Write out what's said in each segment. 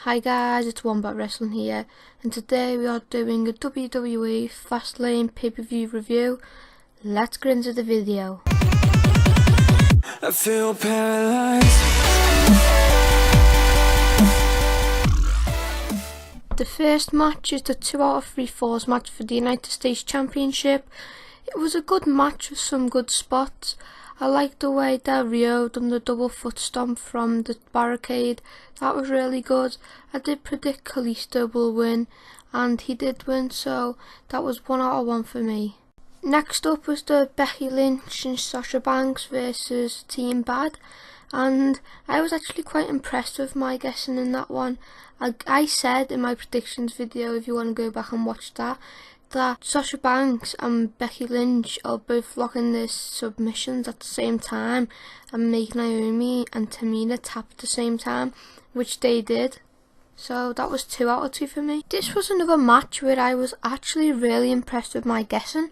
Hi guys, it's Wombat Wrestling here, and today we are doing a WWE Fastlane pay-per-view review. Let's get into the video. I feel paralyzed. The first match is the 2 out of 3 falls match for the United States Championship. It was a good match with some good spots. I liked the way that Rio done the double foot stomp from the barricade. That was really good. I did predict Kalisto will win, and he did win, so that was 1 out of 1 for me. Next up was the Becky Lynch and Sasha Banks versus Team Bad, and I was actually quite impressed with my guessing in that one. I said in my predictions video, if you want to go back and watch that Sasha Banks and Becky Lynch are both locking their submissions at the same time and make Naomi and Tamina tap at the same time, which they did. So that was 2 out of 2 for me. This was another match where I was actually really impressed with my guessing.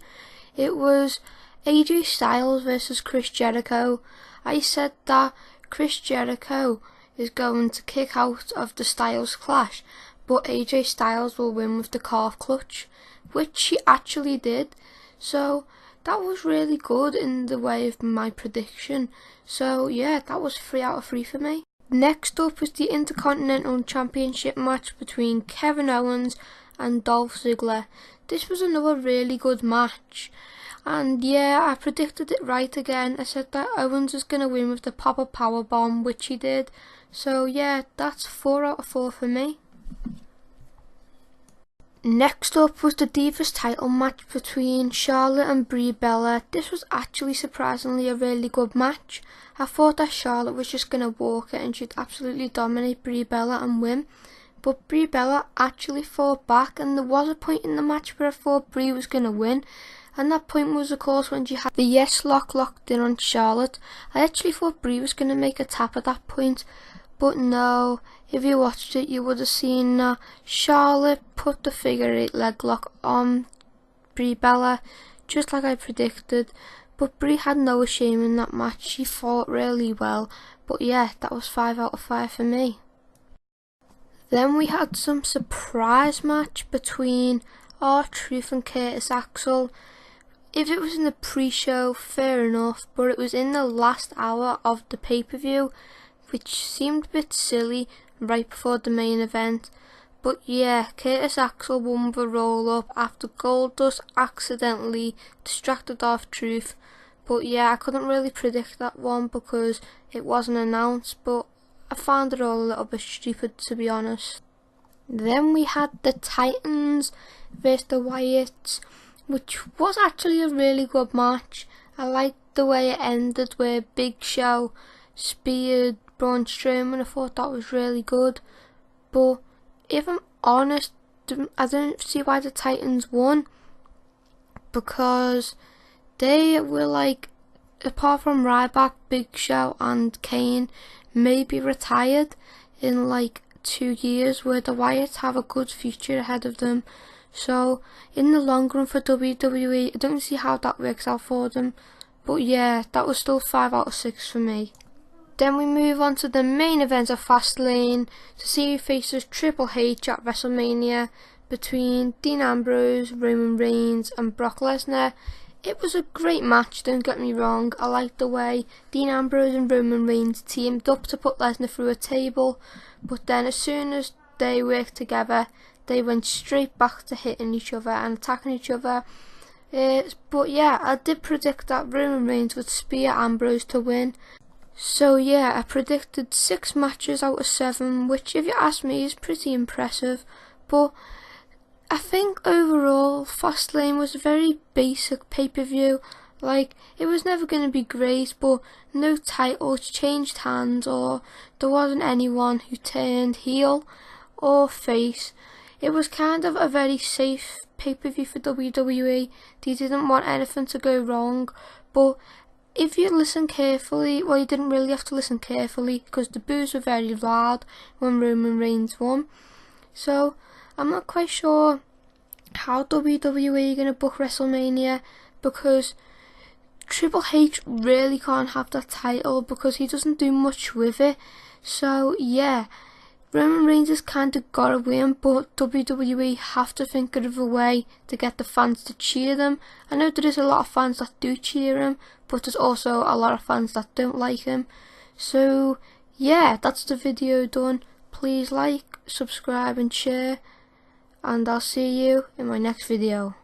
It was AJ Styles versus Chris Jericho. I said that Chris Jericho is going to kick out of the Styles Clash, but AJ Styles will win with the calf clutch, which he actually did. So that was really good in the way of my prediction. So yeah, that was 3 out of 3 for me. Next up was the Intercontinental Championship match between Kevin Owens and Dolph Ziggler. This was another really good match, and yeah, I predicted it right again. I said that Owens was going to win with the Papa Powerbomb, which he did. So yeah, that's 4 out of 4 for me. Next up was the Divas title match between Charlotte and Brie Bella. This was actually surprisingly a really good match. I thought that Charlotte was just going to walk it and she'd absolutely dominate Brie Bella and win. But Brie Bella actually fought back, and there was a point in the match where I thought Brie was going to win. And that point was, of course, when she had the yes lock locked in on Charlotte. I actually thought Brie was going to make a tap at that point. But no, if you watched it, you would have seen that Charlotte put the figure 8 leg lock on Brie Bella, just like I predicted. But Brie had no shame in that match. She fought really well. But yeah, that was 5 out of 5 for me. Then we had some surprise match between R-Truth and Curtis Axel. If it was in the pre-show, fair enough, but it was in the last hour of the pay-per-view, which seemed a bit silly right before the main event. But yeah, Curtis Axel won with a roll-up after Goldust accidentally distracted R-Truth. But yeah, I couldn't really predict that one because it wasn't announced, but I found it all a little bit stupid, to be honest. Then we had the Titans versus the Wyatts, which was actually a really good match. I liked the way it ended where Big Show speared Braun Strowman. I thought that was really good. But if I'm honest, I don't see why the Titans won, because they were like, apart from Ryback, Big Show and Kane, maybe retired in like 2 years, where the Wyatts have a good future ahead of them. So in the long run for WWE, I don't see how that works out for them. But yeah, that was still 5 out of 6 for me. Then we move on to the main event of Fastlane to see who faces Triple H at WrestleMania between Dean Ambrose, Roman Reigns and Brock Lesnar. It was a great match, don't get me wrong. I liked the way Dean Ambrose and Roman Reigns teamed up to put Lesnar through a table, but then as soon as they worked together, they went straight back to hitting each other and attacking each other. But yeah, I did predict that Roman Reigns would spear Ambrose to win. So yeah, I predicted 6 matches out of 7, which if you ask me is pretty impressive. But I think overall Fastlane was a very basic pay-per-view. Like, it was never going to be great, but no titles changed hands, or there wasn't anyone who turned heel or face. It was kind of a very safe pay-per-view for WWE. They didn't want anything to go wrong, but if you listen carefully, well, you didn't really have to listen carefully because the boos were very loud when Roman Reigns won. So I'm not quite sure how WWE are going to book WrestleMania, because Triple H really can't have that title because he doesn't do much with it. So yeah, Roman Reigns has kind of got to win, but WWE have to think of a way to get the fans to cheer them. I know there is a lot of fans that do cheer him, but there's also a lot of fans that don't like him. So yeah, that's the video done. Please like, subscribe and share, and I'll see you in my next video.